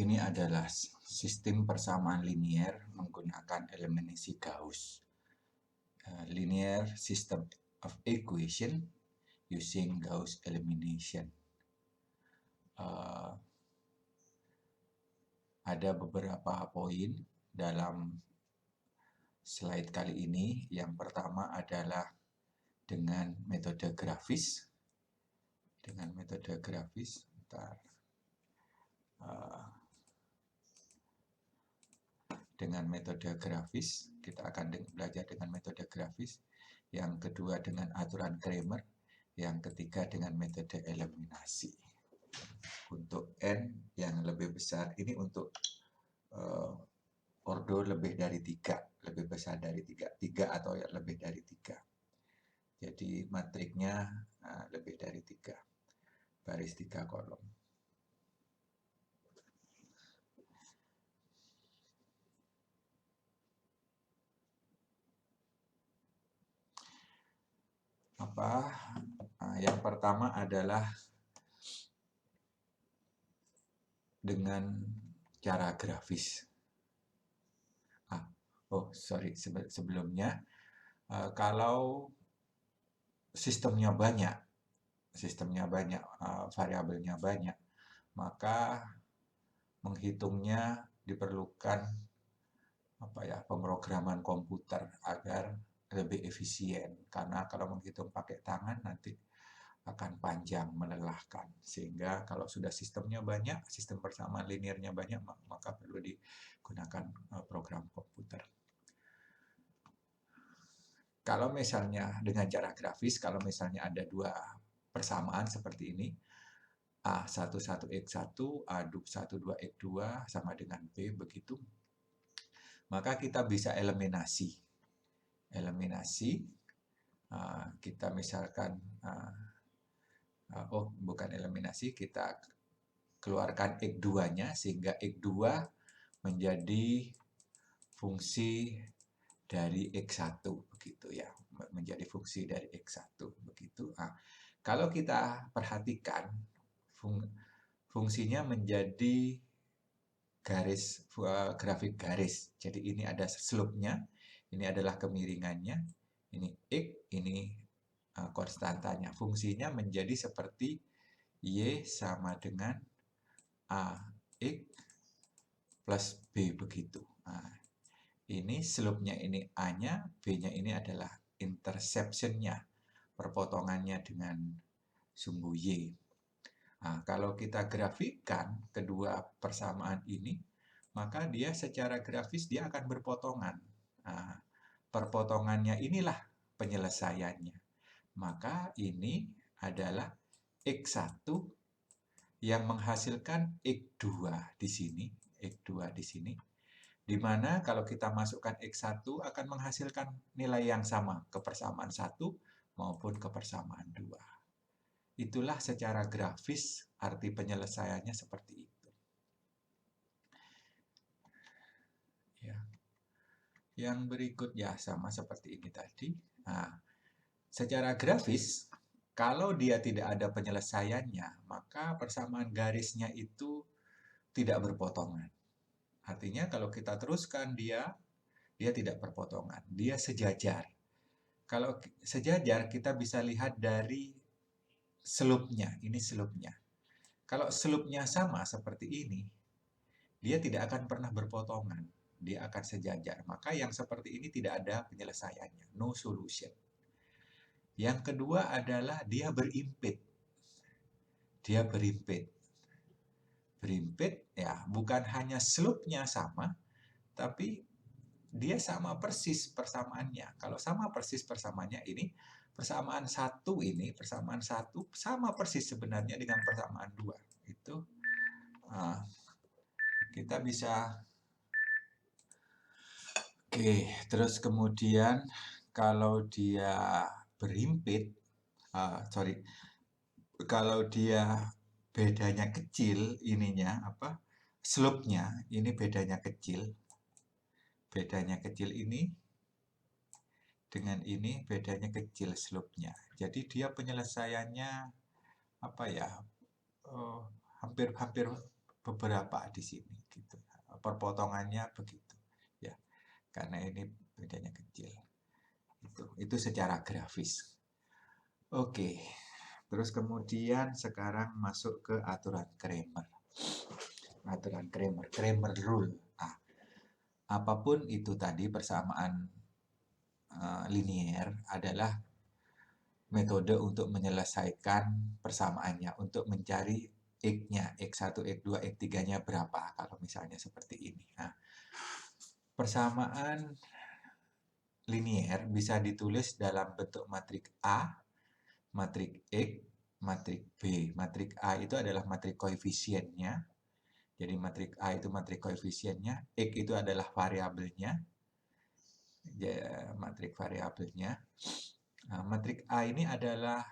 Ini adalah sistem persamaan linier menggunakan eliminasi Gauss. Linear system of equation using Gauss elimination. Ada beberapa poin dalam slide kali ini. Yang pertama adalah dengan metode grafis. Dengan metode grafis, kita akan belajar dengan metode grafis. Yang kedua dengan aturan Cramer. Yang ketiga dengan metode eliminasi. Untuk N yang lebih besar, ini untuk ordo lebih dari 3, lebih besar dari 3 atau lebih dari 3. Jadi matriknya lebih dari 3, baris 3 kolom. Yang pertama adalah dengan cara grafis. Sebelumnya, kalau sistemnya banyak, variabelnya banyak, maka menghitungnya diperlukan pemrograman komputer agar lebih efisien. Karena kalau menghitung pakai tangan nanti akan panjang, melelahkan. Sehingga kalau sudah sistemnya banyak, sistem persamaan linearnya banyak, maka perlu digunakan program komputer. Kalau misalnya dengan cara grafis, kalau misalnya ada 2 persamaan seperti ini, A11X1, A12X2 sama dengan B, begitu, maka kita bisa eliminasi. Kita misalkan, bukan eliminasi, kita keluarkan X2-nya, sehingga X2 menjadi fungsi dari X1, begitu ya, menjadi fungsi dari X1, begitu. Kalau kita perhatikan, fungsinya menjadi grafik garis. Jadi ini ada slope-nya, ini adalah kemiringannya, ini X, ini konstantanya. Fungsinya menjadi seperti Y sama dengan AX plus B, begitu. Ini slope-nya, ini A-nya, B-nya ini adalah interception-nya, perpotongannya dengan sumbu Y. Kalau kita grafikkan kedua persamaan ini, maka dia secara grafis dia akan berpotongan. Perpotongannya inilah penyelesaiannya. Maka ini adalah X1 yang menghasilkan X2 di sini, di mana kalau kita masukkan X1 akan menghasilkan nilai yang sama ke persamaan 1 maupun ke persamaan 2. Itulah secara grafis arti penyelesaiannya seperti itu. Ya. Yang berikutnya sama seperti ini tadi. Secara grafis, kalau dia tidak ada penyelesaiannya, maka persamaan garisnya itu tidak berpotongan. Artinya kalau kita teruskan dia tidak berpotongan, dia sejajar. Kalau sejajar kita bisa lihat dari slope-nya, ini slope-nya. Kalau slope-nya sama seperti ini, dia tidak akan pernah berpotongan, dia akan sejajar. Maka yang seperti ini tidak ada penyelesaiannya, no solution. Yang kedua adalah dia berimpit. Berimpit ya, bukan hanya slope-nya sama, tapi dia sama persis persamaannya. Kalau sama persis persamaannya ini, persamaan 1 ini, persamaan 1 sama persis sebenarnya dengan persamaan 2. Itu kita bisa. Terus kemudian kalau dia berimpit, kalau dia bedanya kecil, ininya slope-nya, ini bedanya kecil. Bedanya kecil ini dengan ini bedanya kecil slope-nya. Jadi dia penyelesaiannya hampir beberapa di sini gitu. Perpotongannya begitu ya. Karena ini bedanya kecil. Itu secara grafis. Oke. Terus kemudian sekarang masuk ke aturan Cramer. Aturan Cramer, Cramer rule. Apapun itu tadi persamaan linier adalah metode untuk menyelesaikan persamaannya, untuk mencari X-nya, X1, X2, X3-nya berapa, kalau misalnya seperti ini. Nah, persamaan linier bisa ditulis dalam bentuk matrik A, matrik X, matrik B. Matrik A itu adalah matrik koefisiennya. Jadi matrik A itu matrik koefisiennya, X itu adalah variabelnya. Ya, matrik variabelnya. Nah, matrik A ini adalah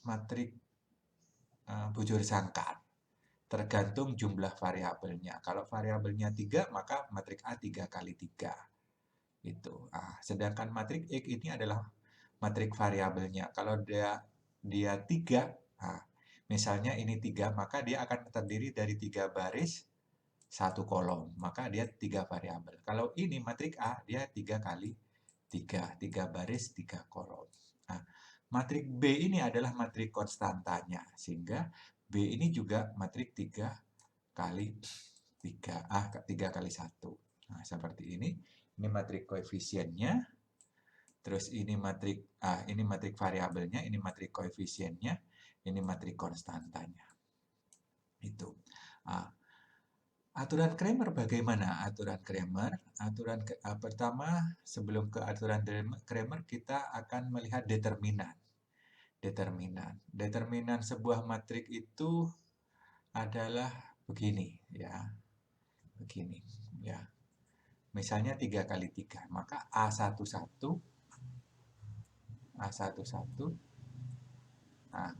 matrik bujur sangkar. Tergantung jumlah variabelnya. Kalau variabelnya 3, maka matrik A 3 kali 3. Itu. Sedangkan matrik X ini adalah matrik variabelnya. Kalau dia 3, misalnya ini 3, maka dia akan terdiri dari 3 baris, 1 kolom. Maka dia 3 variabel. Kalau ini matrik A, dia 3 kali 3. 3 baris, 3 kolom. Matrik B ini adalah matrik konstantanya. Sehingga B ini juga matrik 3 kali 3. 3 kali 1. Nah, seperti ini. Ini matrik koefisiennya. Terus ini matrik variabelnya, ini matrik koefisiennya, ini matrik konstantanya. Itu. Aturan Cramer bagaimana? Aturan Cramer, pertama sebelum ke aturan Cramer kita akan melihat determinan. Determinan sebuah matrik itu adalah begini ya. Begini ya. Misalnya 3 kali 3, maka A11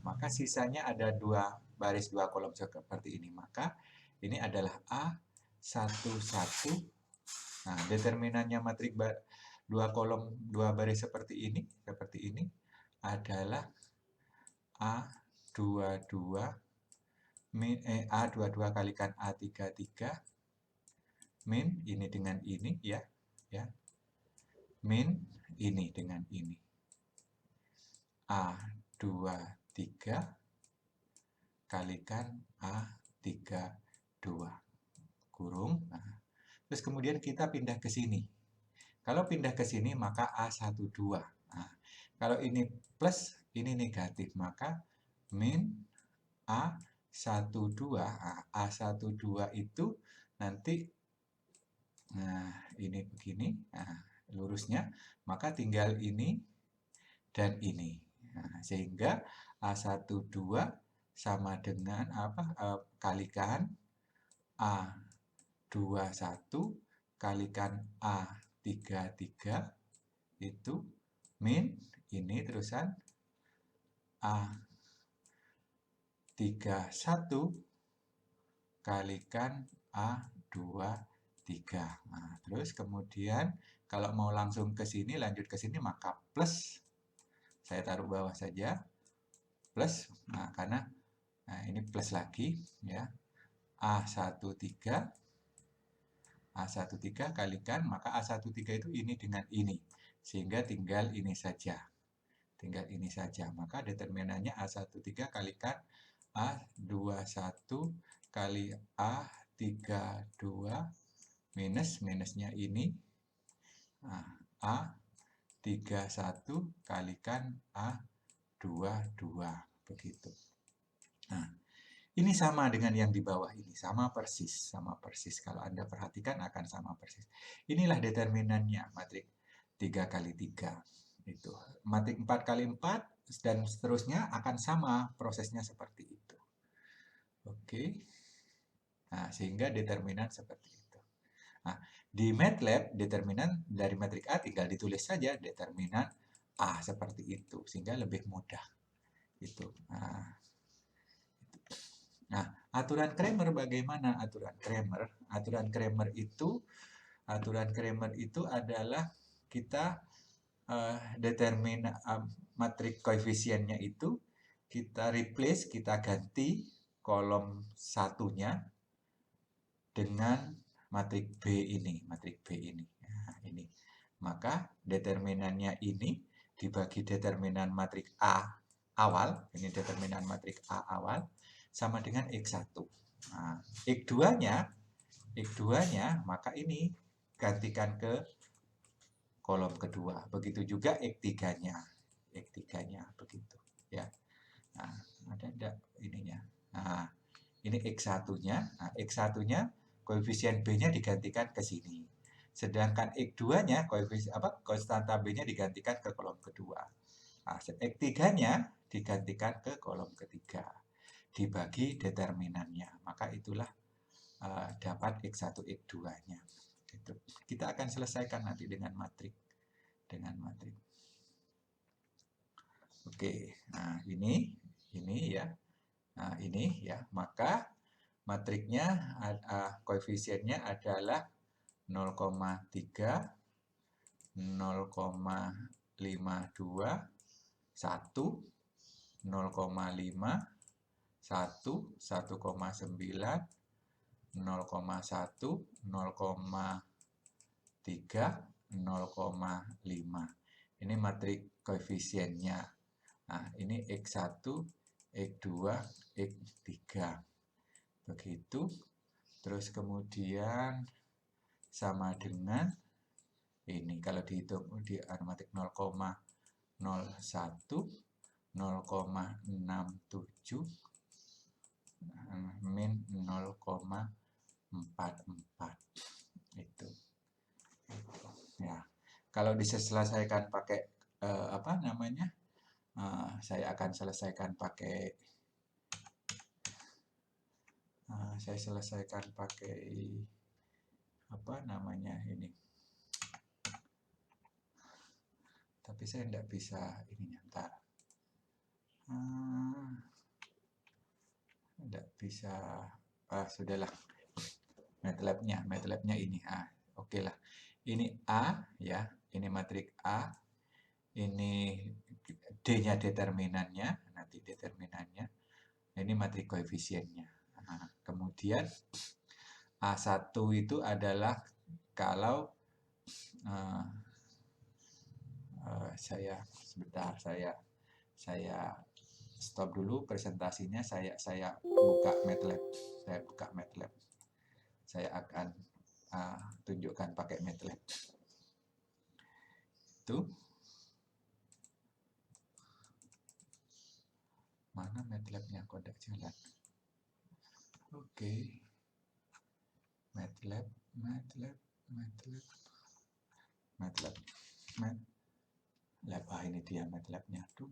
maka sisanya ada 2 baris 2 kolom seperti ini. Maka ini adalah A11. Nah, determinannya matrik 2 kolom 2 baris seperti ini adalah A22 A22 kalikan A33 min ini dengan ini ya. Min ini dengan ini. A23 kalikan A32 kurung. Terus kemudian kita pindah ke sini. Kalau pindah ke sini maka A12. Kalau ini plus, ini negatif, maka min A12. A12 itu nanti ini begini, lurusnya, maka tinggal ini dan ini. Sehingga A12 sama dengan kalikan A21 kalikan A33 itu min ini terusan A31 kalikan A23. Terus kemudian kalau mau langsung ke sini, lanjut ke sini, maka plus. Saya taruh bawah saja. Plus. Karena ini plus lagi. Ya. A13 kalikan, maka A13 itu ini dengan ini. Sehingga tinggal ini saja. Maka determinannya A13 kalikan A21 kali A32 minusnya ini A31 kalikan A22 begitu. Ini sama dengan yang di bawah ini, sama persis. Kalau Anda perhatikan akan sama persis. Inilah determinannya matrik 3 kali 3 itu. Matrik 4 kali 4 dan seterusnya akan sama prosesnya seperti itu. Oke. Sehingga determinan seperti itu. Di MATLAB, determinan dari matrik A tinggal ditulis saja determinan A seperti itu, sehingga lebih mudah. Itu. Aturan Cramer bagaimana? Aturan Cramer itu adalah kita matrik koefisiennya itu kita replace, kita ganti kolom satunya dengan matrik B ini, Nah, ini. Maka determinannya ini dibagi determinan matrik A awal, ini determinan matrik A awal, sama dengan X1. Nah, X2-nya, maka ini gantikan ke kolom kedua. Begitu juga X3-nya. X3-nya begitu, ya. Nah, ada enggak ininya? Nah, ini X1-nya. Nah, X1-nya koefisien B-nya digantikan ke sini. Sedangkan X2-nya konstanta B-nya digantikan ke kolom kedua. Nah, X3-nya digantikan ke kolom ketiga. Dibagi determinannya. Maka itulah dapat X1, X2-nya. Gitu. Kita akan selesaikan nanti dengan matrik. Oke, nah ini ya. Nah, ini ya. Maka matriknya koefisiennya adalah 0,3, 0,52, 1, 0,5, 1, 1,9, 0,1, 0,3, 0,5. Ini matrik koefisiennya. Nah, ini X1, X2, X3. Begitu. Terus kemudian sama dengan ini. Kalau dihitung di matrik 0,01, 0,67, min 0,44. Itu. Ya. Kalau diselesaikan pakai saya akan selesaikan pakai ini. Tapi saya tidak bisa ininya, ntar. Tidak bisa. Sudahlah. MATLAB-nya ini. Oke lah. Ini A ya, ini matrik A. Ini D-nya determinannya, nanti determinannya. Ini matrik koefisiennya. Nah, kemudian A1 itu adalah kalau saya stop dulu presentasinya, saya buka MATLAB. Saya akan tunjukkan pakai MATLAB. Itu mana MATLAB-nya, kok tidak jalan? Oke. MATLAB. Ini dia MATLAB-nya tuh.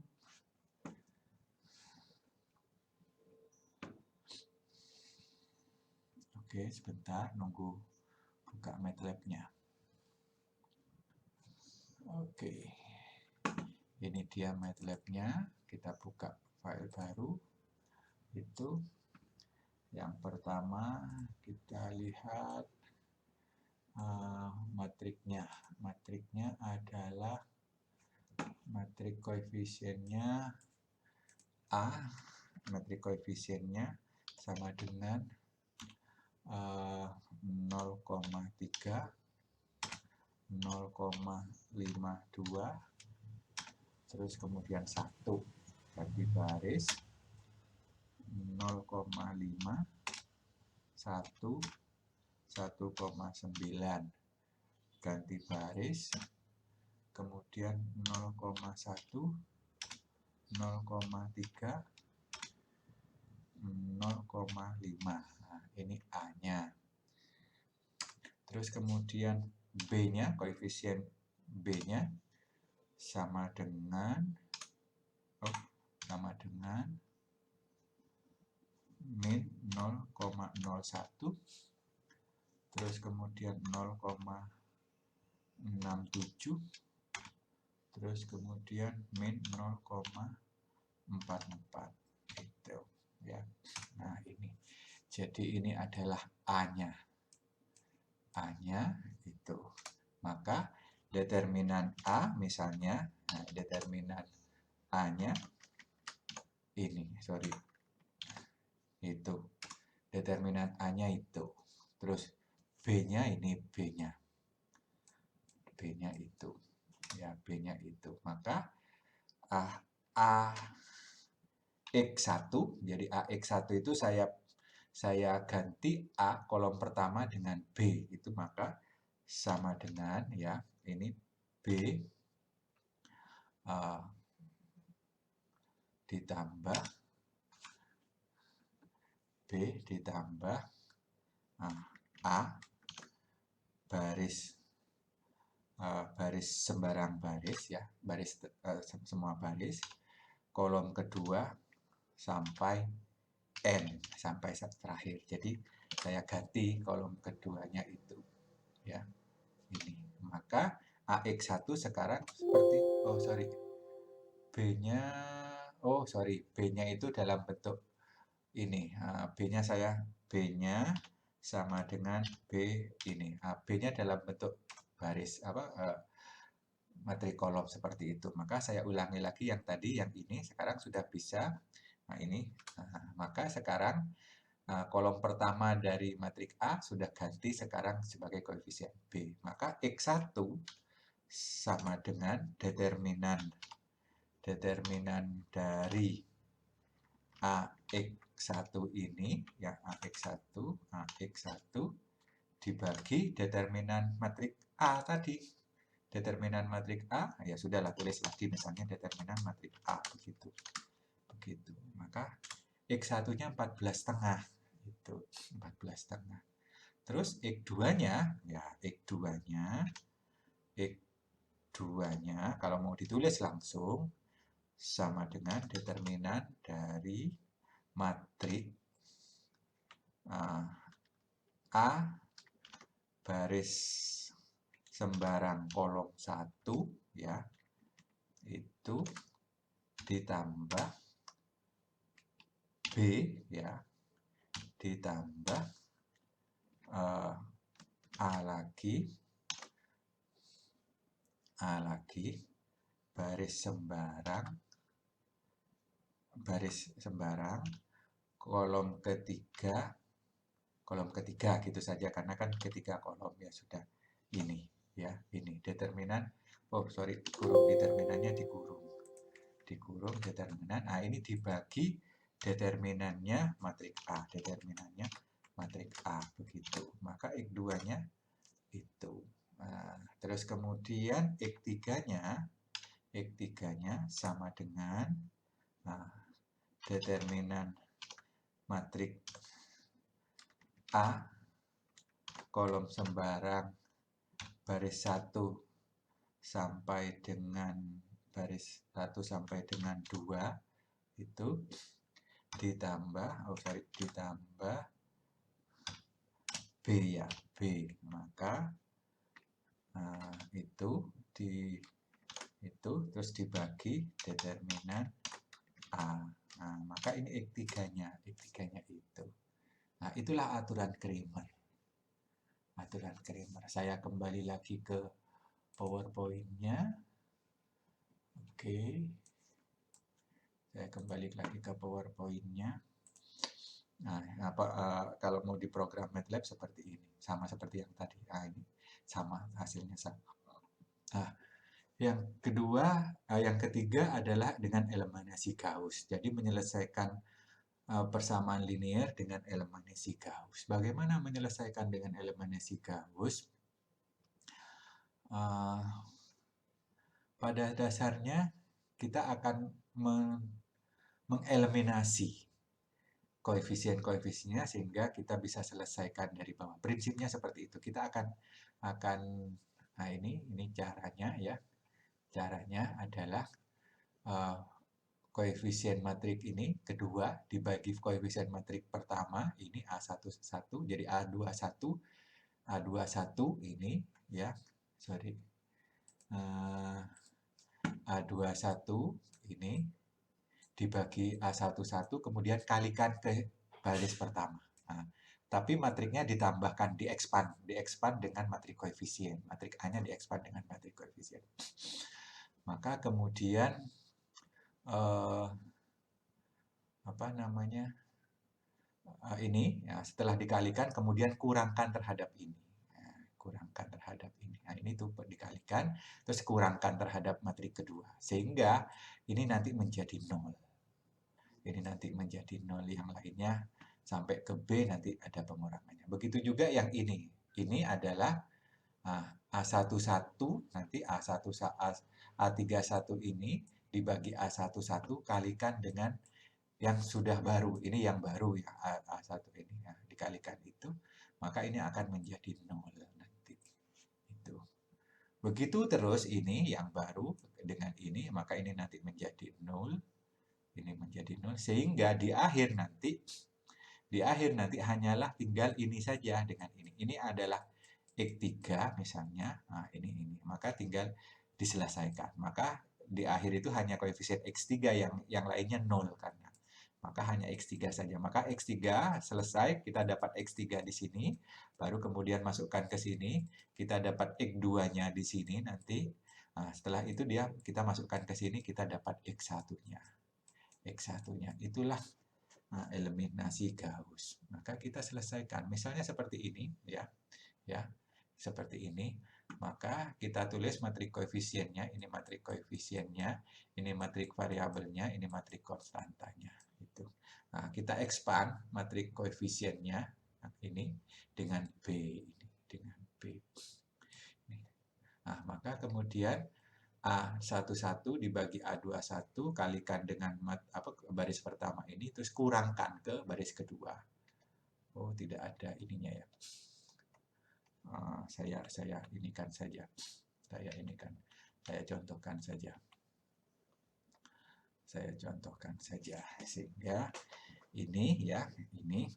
Oke, sebentar nunggu buka MATLAB-nya. Oke. Ini dia MATLAB-nya. Kita buka file baru. Itu yang pertama kita lihat matriknya. Matriknya adalah matrik koefisiennya A. Matrik koefisiennya sama dengan 0,3, 0,52, terus kemudian 1 ganti baris, 0,5, 1, 1,9 ganti baris, kemudian 0,1, 0,3, 0,5. Nah, ini A-nya. Terus kemudian B-nya, koefisien B-nya sama dengan min 0,01, terus kemudian 0,67, terus kemudian min 0,44. Itu ya. Nah, ini. Jadi ini adalah A-nya. A-nya itu. Maka determinan A misalnya, determinan A-nya ini, itu. Determinan A-nya itu. Terus B-nya ini B-nya itu. Ya, B-nya itu. Maka A X1, jadi AX1 itu saya ganti A kolom pertama dengan B, itu maka sama dengan ya ini B ditambah B ditambah A baris sembarang baris ya, baris semua baris kolom kedua sampai N sampai terakhir. Jadi saya ganti kolom keduanya itu ya. Ini. Maka AX1 sekarang seperti B-nya itu dalam bentuk ini. B-nya sama dengan B ini. B-nya dalam bentuk baris matrik kolom seperti itu. Maka saya ulangi lagi yang tadi, yang ini sekarang sudah bisa. Nah, ini. Maka sekarang kolom pertama dari matrik A sudah ganti sekarang sebagai koefisien B. Maka X1 sama dengan determinan dari AX1 ini, ya AX1 dibagi determinan matrik A tadi. Determinan matrik A, ya sudahlah, tulis lagi misalnya determinan matrik A, begitu. Maka X1-nya 14,5. Itu 14,5. Terus X2-nya, ya X2-nya kalau mau ditulis langsung sama dengan determinan dari matrik A baris sembarang kolom 1 ya, itu ditambah B ya, ditambah A lagi baris sembarang kolom ketiga gitu saja, karena kan ketiga kolom ya sudah. Ini ya, ini determinan, determinannya dikurung determinan. Ini dibagi determinannya matrik A, begitu. Maka X2-nya itu. Terus kemudian X3-nya sama dengan determinan matrik A kolom sembarang baris 1 sampai dengan 2 itu ditambah B ya, B. Maka itu terus dibagi determinan A. Maka ini X3-nya itu. Itulah aturan Cramer. Saya kembali lagi ke PowerPoint-nya. Oke. Saya kembali lagi ke PowerPoint-nya. Kalau mau di program MATLAB seperti ini, sama seperti yang tadi. Ini sama, hasilnya sama. Yang ketiga adalah dengan eliminasi Gauss. Jadi menyelesaikan persamaan linear dengan eliminasi Gauss. Bagaimana menyelesaikan dengan eliminasi Gauss? Pada dasarnya kita akan mengeliminasi koefisien-koefisiennya sehingga kita bisa selesaikan dari bawah. Prinsipnya seperti itu. Kita akan ini caranya ya. Caranya adalah koefisien matrik ini kedua dibagi koefisien matrik pertama ini A11, jadi A21 ini ya, A21 ini dibagi A11, kemudian kalikan ke baris pertama. Tapi matriknya ditambahkan, diekspan dengan matrik koefisien. Matrik A-nya diekspan dengan matrik koefisien. Maka kemudian ini, ya, setelah dikalikan kemudian kurangkan terhadap ini. Nah, kurangkan terhadap ini. Nah, ini tuh dikalikan, terus kurangkan terhadap matrik kedua. Sehingga ini nanti menjadi 0. Ini nanti menjadi 0, yang lainnya sampai ke B nanti ada pengurangannya. Begitu juga yang ini. Ini adalah A11, nanti A31 ini dibagi A11 kalikan dengan yang sudah baru, ini yang baru ya, A1 ini ya, dikalikan itu, maka ini akan menjadi 0 nanti. Itu. Begitu terus ini yang baru dengan ini, maka ini nanti menjadi 0, ini menjadi 0, sehingga di akhir nanti hanyalah tinggal ini saja dengan ini. Ini adalah X3 misalnya, nah ini, maka tinggal diselesaikan. Maka di akhir itu hanya koefisien X3, yang lainnya 0 karena. Maka hanya X3 saja. Maka X3 selesai, kita dapat X3 di sini, baru kemudian masukkan ke sini, kita dapat X2-nya di sini nanti. Nah, setelah itu kita masukkan ke sini, kita dapat X1-nya. X1-nya. Itulah eliminasi Gauss. Maka kita selesaikan. Misalnya seperti ini, ya. Seperti ini. Maka kita tulis matrik koefisiennya, ini matrik koefisiennya, ini matrik variabelnya, ini matrik konstantanya. Itu. Nah, kita expand matrik koefisiennya ini dengan B, ini dengan B. Nah, maka kemudian A11 dibagi A21 kalikan dengan baris pertama ini, terus kurangkan ke baris kedua. Oh, tidak ada ininya ya. Saya inikan saja. Saya contohkan saja. Sehingga ini ya, ini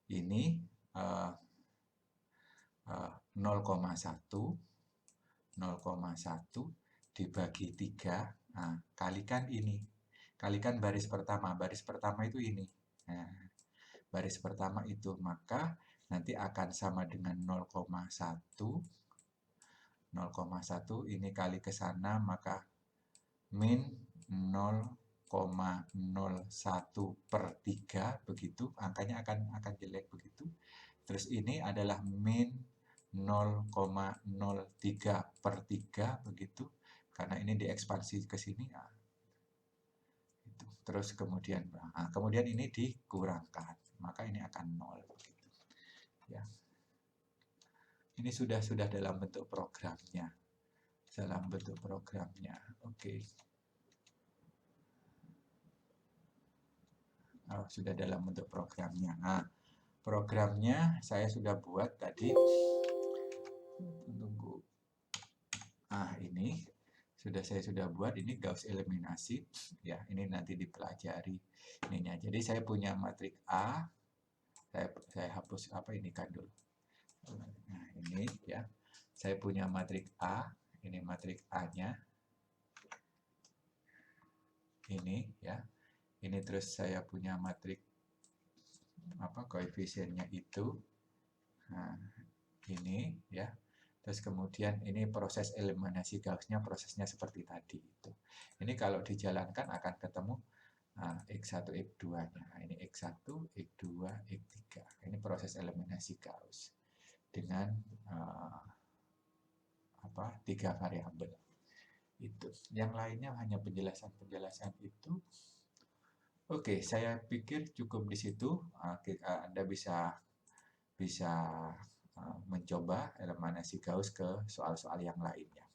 0,1 dibagi 3, kalikan ini. Kalikan baris pertama itu ini. Nah, baris pertama itu, maka nanti akan sama dengan 0,1. 0,1 ini kali ke sana, maka min 0,01/3 begitu, angkanya akan jelek begitu. Terus ini adalah min 0,03/3 begitu, karena ini diekspansi ke sini. Terus kemudian ini dikurangkan, maka ini akan 0 begitu. Ya. Ini sudah dalam bentuk programnya. Oke. Sudah dalam bentuk programnya. Nah, programnya saya sudah buat tadi. Tunggu. Ini saya sudah buat, ini Gauss eliminasi. Ya, ini nanti dipelajari ininya. Jadi saya punya matrik A. Saya hapus ini kan dulu. Nah, ini ya. Saya punya matrik A, ini matrik A-nya. Ini ya. Ini terus saya punya matrik koefisiennya itu. Nah, ini ya. Terus kemudian ini proses eliminasi Gauss-nya, prosesnya seperti tadi itu. Ini kalau dijalankan akan ketemu X1, X2-nya. Nah, ini X1, X2, X3. Ini proses eliminasi Gauss dengan 3 variabel. Itu. Yang lainnya hanya penjelasan itu. Oke, saya pikir cukup di situ. Anda bisa mencoba eliminasi Gauss ke soal-soal yang lainnya.